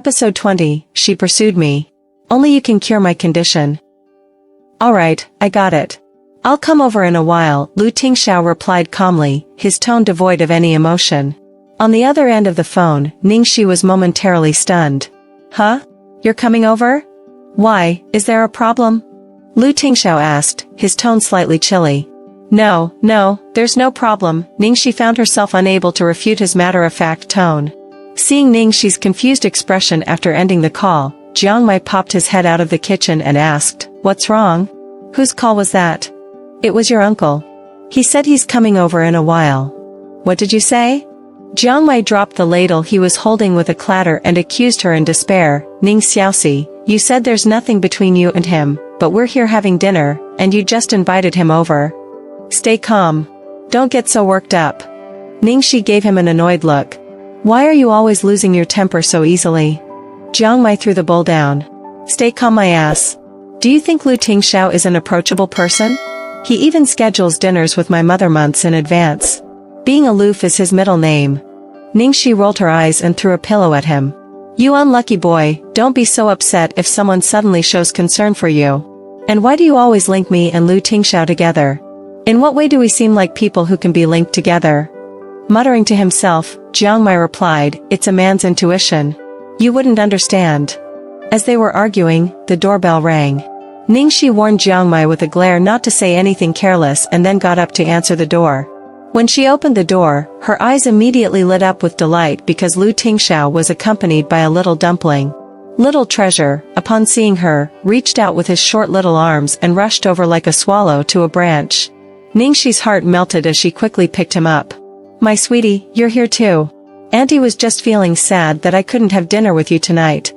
Episode 20, She Pursued Me. Only you can cure my condition. Alright, I got it. I'll come over in a while, Lu Tingxiao replied calmly, his tone devoid of any emotion. On the other end of the phone, Ningxi was momentarily stunned. Huh? You're coming over? Why, is there a problem? Lu Tingxiao asked, his tone slightly chilly. No, there's no problem, Ningxi found herself unable to refute his matter-of-fact tone. Seeing Ningxi's confused expression after ending the call, Jiong Mai popped his head out of the kitchen and asked, What's wrong? Whose call was that? It was your uncle. He said he's coming over in a while. What did you say? Jiong Mai dropped the ladle he was holding with a clatter and accused her in despair. Ning Xiaoxi, you said there's nothing between you and him, but we're here having dinner, and you just invited him over. Stay calm. Don't get so worked up. Ningxi gave him an annoyed look. Why are you always losing your temper so easily? Jiong Mai threw the bowl down. Stay calm my ass. Do you think Lu Tingxiao is an approachable person? He even schedules dinners with my mother months in advance. Being aloof is his middle name. Ningxi rolled her eyes and threw a pillow at him. You unlucky boy, don't be so upset if someone suddenly shows concern for you. And why do you always link me and Lu Tingxiao together? In what way do we seem like people who can be linked together? Muttering to himself, Jiong Mai replied, It's a man's intuition. You wouldn't understand. As they were arguing, the doorbell rang. Ningxi warned Jiong Mai with a glare not to say anything careless and then got up to answer the door. When she opened the door, her eyes immediately lit up with delight because Lu Tingxiao was accompanied by a little dumpling. Little Treasure, upon seeing her, reached out with his short little arms and rushed over like a swallow to a branch. Ningxi's heart melted as she quickly picked him up. My sweetie, you're here too. Auntie was just feeling sad that I couldn't have dinner with you tonight.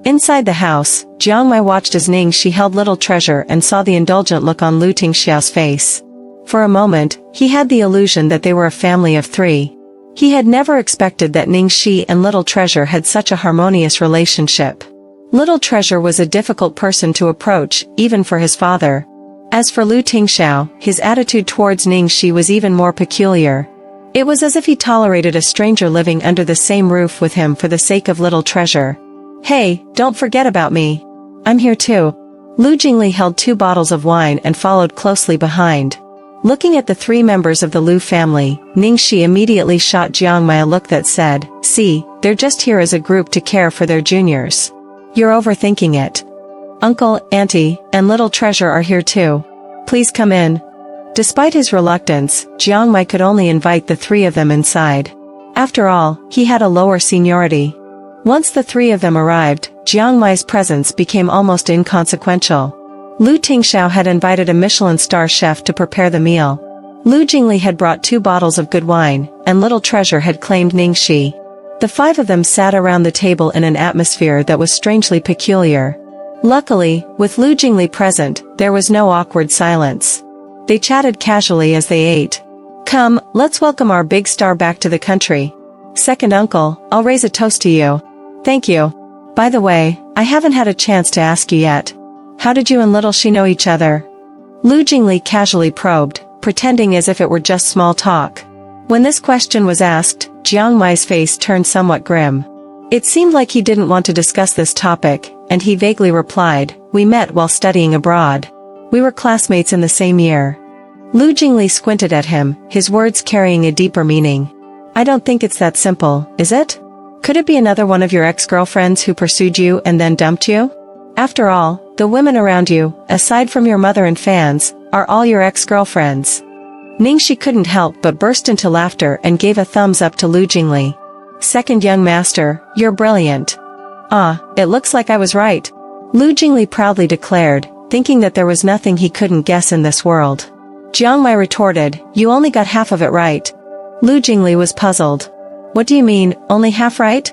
Inside the house, Jiong Mai watched as Ningxi held Little Treasure and saw the indulgent look on Lu Tingxiao's face. For a moment, he had the illusion that they were a family of three. He had never expected that Ningxi and Little Treasure had such a harmonious relationship. Little Treasure was a difficult person to approach, even for his father. As for Lu Tingxiao, his attitude towards Ningxi was even more peculiar. It was as if he tolerated a stranger living under the same roof with him for the sake of Little Treasure. Hey, don't forget about me. I'm here too. Lu Jingli held 2 bottles of wine and followed closely behind. Looking at the 3 members of the Lu family, Ningxi immediately shot Jiong Mai a look that said, See, they're just here as a group to care for their juniors. You're overthinking it. Uncle, Auntie, and Little Treasure are here too. Please come in. Despite his reluctance, Jiong Mai could only invite the 3 of them inside. After all, he had a lower seniority. Once the 3 of them arrived, Jiong Mai's presence became almost inconsequential. Lu Tingxiao had invited a Michelin star chef to prepare the meal. Lu Jingli had brought 2 bottles of good wine, and Little Treasure had claimed Ningxi. The 5 of them sat around the table in an atmosphere that was strangely peculiar. Luckily, with Lu Jingli present, there was no awkward silence. They chatted casually as they ate. Come, let's welcome our big star back to the country. Second uncle, I'll raise a toast to you. Thank you. By the way, I haven't had a chance to ask you yet. How did you and Little She know each other? Lu Jingli casually probed, pretending as if it were just small talk. When this question was asked, Jiong Mai's face turned somewhat grim. It seemed like he didn't want to discuss this topic, and he vaguely replied, We met while studying abroad. We were classmates in the same year. Lu Jingli squinted at him, his words carrying a deeper meaning. I don't think it's that simple, is it? Could it be another one of your ex-girlfriends who pursued you and then dumped you? After all, the women around you, aside from your mother and fans, are all your ex-girlfriends. Ningxi couldn't help but burst into laughter and gave a thumbs up to Lu Jingli. Second young master, you're brilliant. It looks like I was right. Lu Jingli proudly declared, thinking that there was nothing he couldn't guess in this world. Jiong Mai retorted, You only got half of it right. Lu Jingli was puzzled. What do you mean, only half right?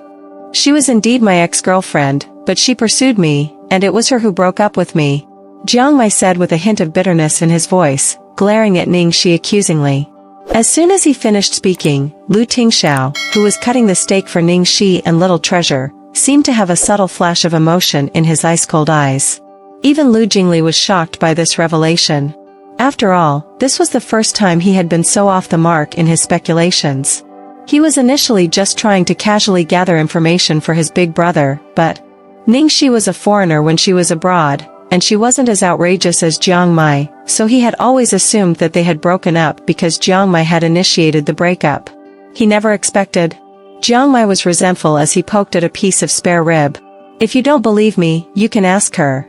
She was indeed my ex-girlfriend, but she pursued me, and it was her who broke up with me. Jiong Mai said with a hint of bitterness in his voice, glaring at Ningxi accusingly. As soon as he finished speaking, Lu Tingxiao, who was cutting the steak for Ningxi and Little Treasure, seemed to have a subtle flash of emotion in his ice-cold eyes. Even Lu Jingli was shocked by this revelation. After all, this was the first time he had been so off the mark in his speculations. He was initially just trying to casually gather information for his big brother, but Ningxi was a foreigner when she was abroad, and she wasn't as outrageous as Jiong Mai, so he had always assumed that they had broken up because Jiong Mai had initiated the breakup. He never expected. Jiong Mai was resentful as he poked at a piece of spare rib. If you don't believe me, you can ask her.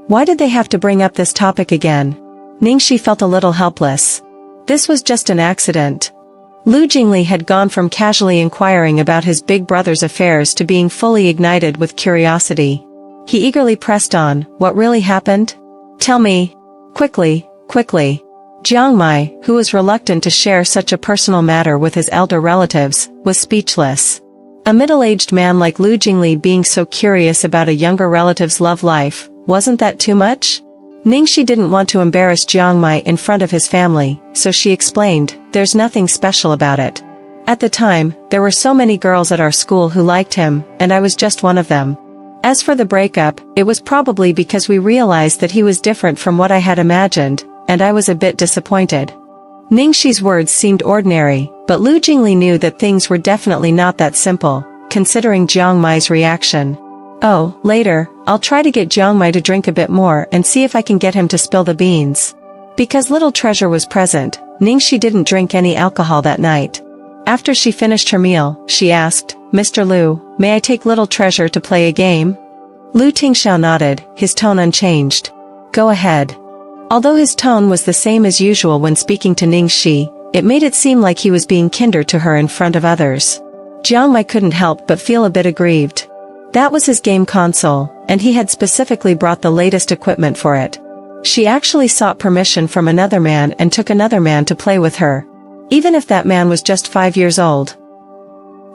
Why did they have to bring up this topic again? Ningxi felt a little helpless. This was just an accident. Lu Jingli had gone from casually inquiring about his big brother's affairs to being fully ignited with curiosity. He eagerly pressed on, what really happened? Tell me. Quickly, quickly. Jiong Mai, who was reluctant to share such a personal matter with his elder relatives, was speechless. A middle-aged man like Lu Jingli being so curious about a younger relative's love life, wasn't that too much? Ningxi didn't want to embarrass Jiong Mai in front of his family, so she explained, there's nothing special about it. At the time, there were so many girls at our school who liked him, and I was just one of them. As for the breakup, it was probably because we realized that he was different from what I had imagined, and I was a bit disappointed. Ningxi's words seemed ordinary, but Lu Jingli knew that things were definitely not that simple, considering Jiong Mai's reaction. Oh, later, I'll try to get Jiong Mai to drink a bit more and see if I can get him to spill the beans. Because Little Treasure was present, Ningxi didn't drink any alcohol that night. After she finished her meal, she asked, Mr. Lu, may I take Little Treasure to play a game? Lu Tingxiao nodded, his tone unchanged. Go ahead. Although his tone was the same as usual when speaking to Ningxi, it made it seem like he was being kinder to her in front of others. Jiong Mai couldn't help but feel a bit aggrieved. That was his game console, and he had specifically brought the latest equipment for it. She actually sought permission from another man and took another man to play with her. Even if that man was just 5 years old.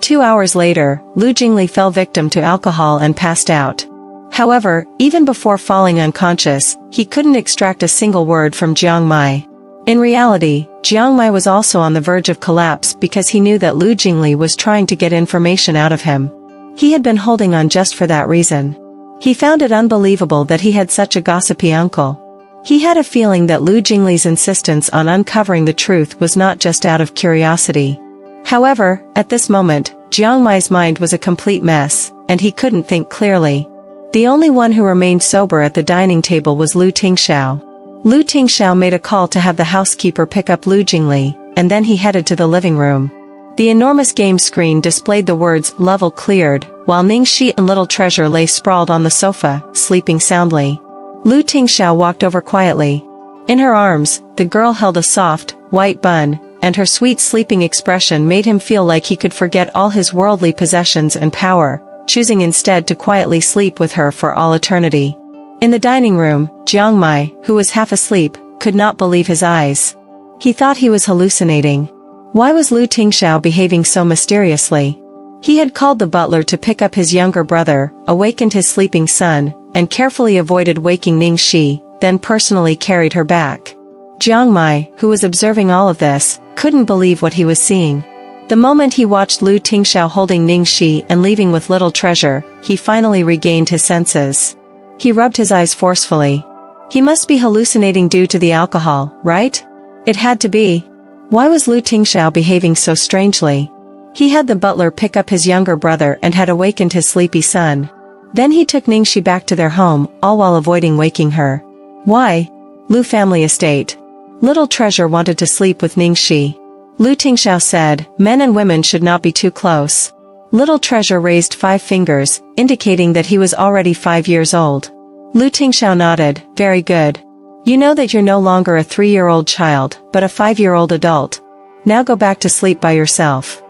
2 hours later, Lu Jingli fell victim to alcohol and passed out. However, even before falling unconscious, he couldn't extract a single word from Jiong Mai. In reality, Jiong Mai was also on the verge of collapse because he knew that Lu Jingli was trying to get information out of him. He had been holding on just for that reason. He found it unbelievable that he had such a gossipy uncle. He had a feeling that Lu Jingli's insistence on uncovering the truth was not just out of curiosity. However, at this moment, Jiong Mai's mind was a complete mess, and he couldn't think clearly. The only one who remained sober at the dining table was Lu Tingxiao. Lu Tingxiao made a call to have the housekeeper pick up Lu Jingli, and then he headed to the living room. The enormous game screen displayed the words, level cleared, while Ningxi and Little Treasure lay sprawled on the sofa, sleeping soundly. Lu Tingxiao walked over quietly. In her arms, the girl held a soft, white bun, and her sweet sleeping expression made him feel like he could forget all his worldly possessions and power, choosing instead to quietly sleep with her for all eternity. In the dining room, Jiong Mai, who was half asleep, could not believe his eyes. He thought he was hallucinating. Why was Lu Tingxiao behaving so mysteriously? He had called the butler to pick up his younger brother, awakened his sleeping son, and carefully avoided waking Ningxi, then personally carried her back. Jiong Mai, who was observing all of this, couldn't believe what he was seeing. The moment he watched Lu Tingxiao holding Ningxi and leaving with Little Treasure, he finally regained his senses. He rubbed his eyes forcefully. He must be hallucinating due to the alcohol, right? It had to be. Why was Lu Tingxiao behaving so strangely? He had the butler pick up his younger brother and had awakened his sleepy son. Then he took Ningxi back to their home, all while avoiding waking her. Why? Lu family estate. Little Treasure wanted to sleep with Ningxi. Lu Tingxiao said, men and women should not be too close. Little Treasure raised 5 fingers, indicating that he was already 5 years old. Lu Tingxiao nodded, very good. You know that you're no longer a 3-year-old child, but a 5-year-old adult. Now go back to sleep by yourself.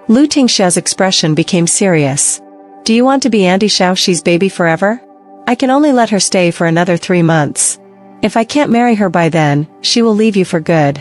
Lu Tingxiao's expression became serious. Do you want to be Auntie Xiaoxi's baby forever? I can only let her stay for another 3 months. If I can't marry her by then, she will leave you for good.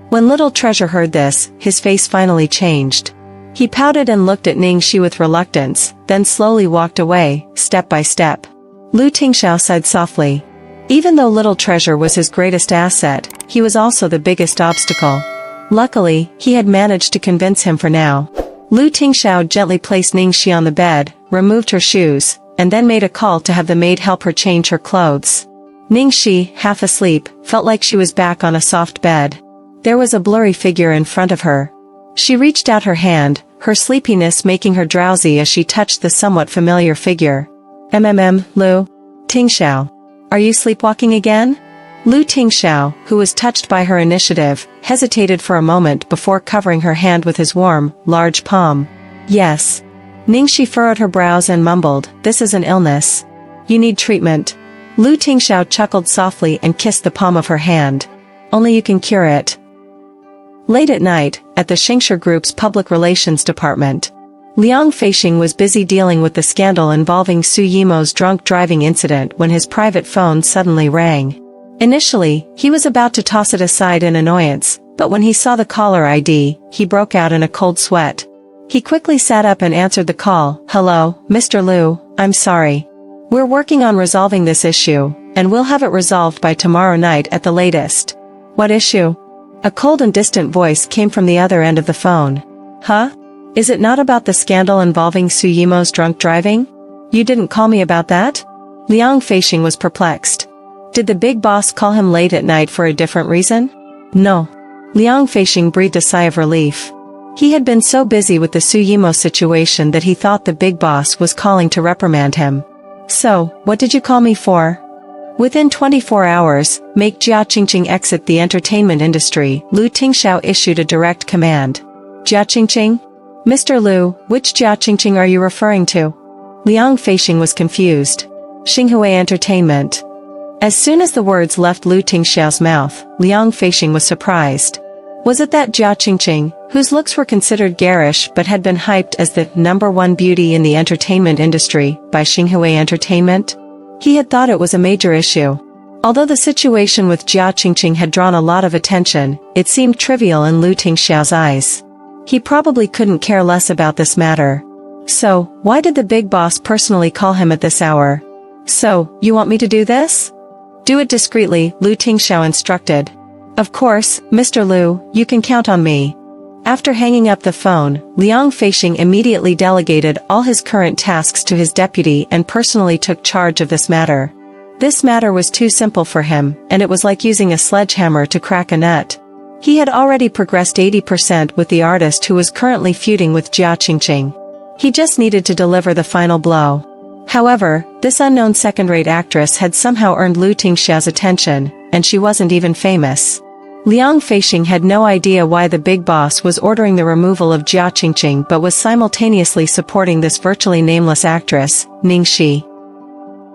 When Little Treasure heard this, his face finally changed. He pouted and looked at Ningxi with reluctance, then slowly walked away, step by step. Lu Tingxiao sighed softly. Even though Little Treasure was his greatest asset, he was also the biggest obstacle. Luckily, he had managed to convince him for now. Lu Tingxiao gently placed Ningxi on the bed, removed her shoes, and then made a call to have the maid help her change her clothes. Ningxi, half asleep, felt like she was back on a soft bed. There was a blurry figure in front of her. She reached out her hand, her sleepiness making her drowsy as she touched the somewhat familiar figure. Lu Tingxiao. Are you sleepwalking again? Lu Tingxiao, who was touched by her initiative, hesitated for a moment before covering her hand with his warm, large palm. Yes. Ningxi furrowed her brows and mumbled, this is an illness. You need treatment. Lu Tingxiao chuckled softly and kissed the palm of her hand. Only you can cure it. Late at night, at the Xingshi Group's public relations department, Liang Feixing was busy dealing with the scandal involving Su Yimo's drunk driving incident when his private phone suddenly rang. Initially, he was about to toss it aside in annoyance, but when he saw the caller ID, he broke out in a cold sweat. He quickly sat up and answered the call. Hello, Mr. Lu, I'm sorry. We're working on resolving this issue, and we'll have it resolved by tomorrow night at the latest. What issue? A cold and distant voice came from the other end of the phone. Huh? Is it not about the scandal involving Su Yimo's drunk driving? You didn't call me about that? Liang Feixing was perplexed. Did the big boss call him late at night for a different reason? No. Liang Feixing breathed a sigh of relief. He had been so busy with the Su Yimo situation that he thought the big boss was calling to reprimand him. So, what did you call me for? Within 24 hours, make Jia Qingqing exit the entertainment industry, Lu Tingxiao issued a direct command. Jia Qingqing? Mr. Lu, which Jia Qingqing are you referring to? Liang Feixing was confused. Xinhui Entertainment. As soon as the words left Lu Tingxiao's mouth, Liang Feixing was surprised. Was it that Jia Qingqing, whose looks were considered garish but had been hyped as the #1 beauty in the entertainment industry by Xinhui Entertainment? He had thought it was a major issue. Although the situation with Jia Qingqing had drawn a lot of attention, it seemed trivial in Lu Tingxiao's eyes. He probably couldn't care less about this matter. So, why did the big boss personally call him at this hour? So, you want me to do this? Do it discreetly, Lu Tingxiao instructed. Of course, Mr. Lu, you can count on me. After hanging up the phone, Liang Feixing immediately delegated all his current tasks to his deputy and personally took charge of this matter. This matter was too simple for him, and it was like using a sledgehammer to crack a nut. He had already progressed 80% with the artist who was currently feuding with Jia Qingqing. He just needed to deliver the final blow. However, this unknown second-rate actress had somehow earned Lu Tingxiao's attention, and she wasn't even famous. Liang Feixing had no idea why the big boss was ordering the removal of Jia Qingqing but was simultaneously supporting this virtually nameless actress, Ningxi.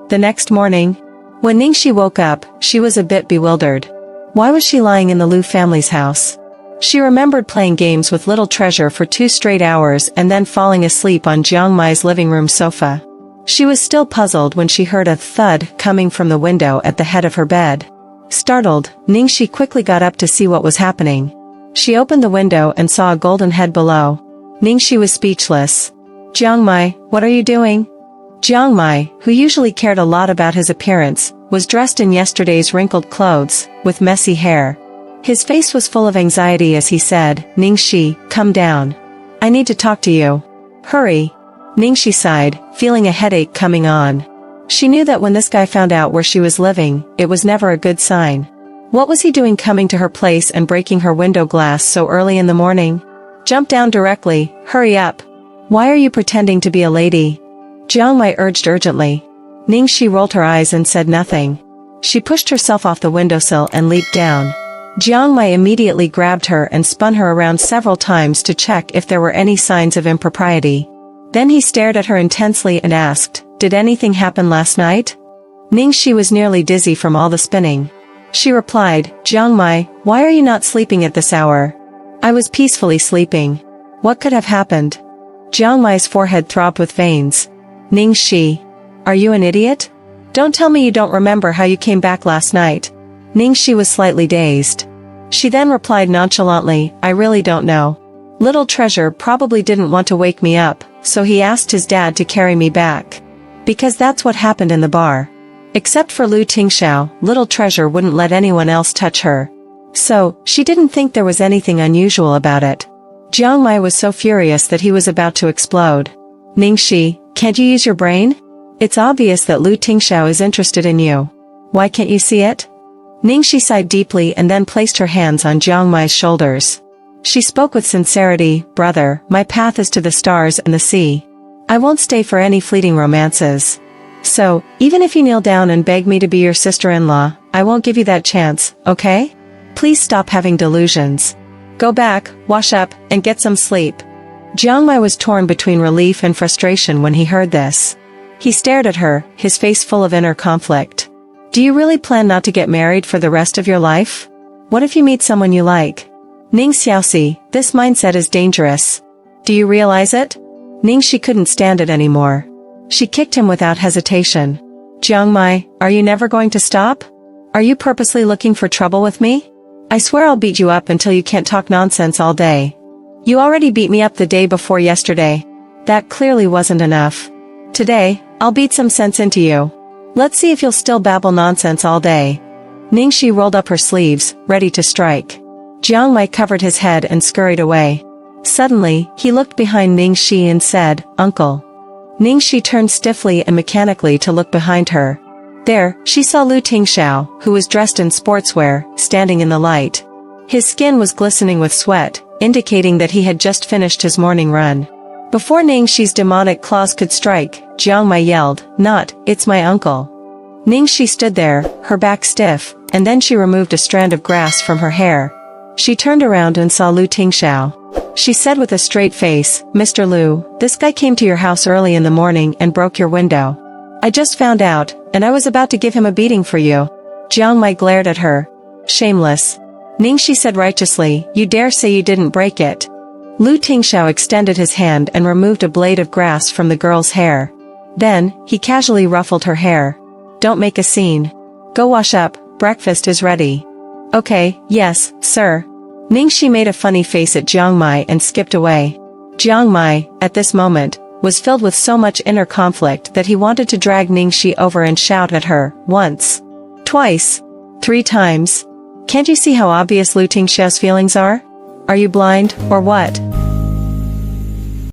The next morning, when Ningxi woke up, she was a bit bewildered. Why was she lying in the Lu family's house? She remembered playing games with Little Treasure for 2 straight hours and then falling asleep on Jiong Mai's living room sofa. She was still puzzled when she heard a thud coming from the window at the head of her bed. Startled, Ningxi quickly got up to see what was happening. She opened the window and saw a golden head below. Ningxi was speechless. Jiong Mai, what are you doing? Jiong Mai, who usually cared a lot about his appearance, was dressed in yesterday's wrinkled clothes, with messy hair. His face was full of anxiety as he said, Ningxi, come down. I need to talk to you. Hurry. Ningxi sighed, feeling a headache coming on. She knew that when this guy found out where she was living, it was never a good sign. What was he doing coming to her place and breaking her window glass so early in the morning? Jump down directly, hurry up. Why are you pretending to be a lady? Jiong Mai urged urgently. Ningxi rolled her eyes and said nothing. She pushed herself off the windowsill and leaped down. Jiong Mai immediately grabbed her and spun her around several times to check if there were any signs of impropriety. Then he stared at her intensely and asked, Did anything happen last night? Ningxi was nearly dizzy from all the spinning. She replied, Jiong Mai, why are you not sleeping at this hour? I was peacefully sleeping. What could have happened? Jiong Mai's forehead throbbed with veins. Ningxi. Are you an idiot? Don't tell me you don't remember how you came back last night. Ningxi was slightly dazed. She then replied nonchalantly, I really don't know. Little Treasure probably didn't want to wake me up, so he asked his dad to carry me back. Because that's what happened in the bar. Except for Lu Tingxiao, Little Treasure wouldn't let anyone else touch her. So, she didn't think there was anything unusual about it. Jiong Mai was so furious that he was about to explode. Ningxi, can't you use your brain? It's obvious that Lu Tingxiao is interested in you. Why can't you see it? Ningxi sighed deeply and then placed her hands on Jiong Mai's shoulders. She spoke with sincerity. Brother, my path is to the stars and the sea. I won't stay for any fleeting romances. So, even if you kneel down and beg me to be your sister-in-law, I won't give you that chance, okay? Please stop having delusions. Go back, wash up, and get some sleep. Jiong was torn between relief and frustration when he heard this. He stared at her, his face full of inner conflict. Do you really plan not to get married for the rest of your life? What if you meet someone you like? Ning Xiaoxi, this mindset is dangerous. Do you realize it? Ningxi couldn't stand it anymore. She kicked him without hesitation. Jiong, are you never going to stop? Are you purposely looking for trouble with me? I swear I'll beat you up until you can't talk nonsense all day. You already beat me up the day before yesterday. That clearly wasn't enough. Today, I'll beat some sense into you. Let's see if you'll still babble nonsense all day. Ningxi rolled up her sleeves, ready to strike. Jiong covered his head and scurried away. Suddenly, he looked behind Ningxi and said, Uncle. Ningxi turned stiffly and mechanically to look behind her. There, she saw Lu Tingxiao, who was dressed in sportswear, standing in the light. His skin was glistening with sweat, indicating that he had just finished his morning run. Before Ningxi's demonic claws could strike, Jiong yelled, Not, it's my uncle. Ningxi stood there, her back stiff, and then she removed a strand of grass from her hair. She turned around and saw Lu Tingxiao. She said with a straight face, Mr. Lu, this guy came to your house early in the morning and broke your window. I just found out, and I was about to give him a beating for you. Jiong glared at her. Shameless. Ningxi said righteously, You dare say you didn't break it. Lu Tingxiao extended his hand and removed a blade of grass from the girl's hair. Then, he casually ruffled her hair. Don't make a scene. Go wash up, breakfast is ready. Okay, yes, sir. Ningxi made a funny face at Jiong and skipped away. Jiong, at this moment, was filled with so much inner conflict that he wanted to drag Ningxi over and shout at her, once. Twice. 3 times. Can't you see how obvious Lu Tingxiao's feelings are? Are you blind, or what?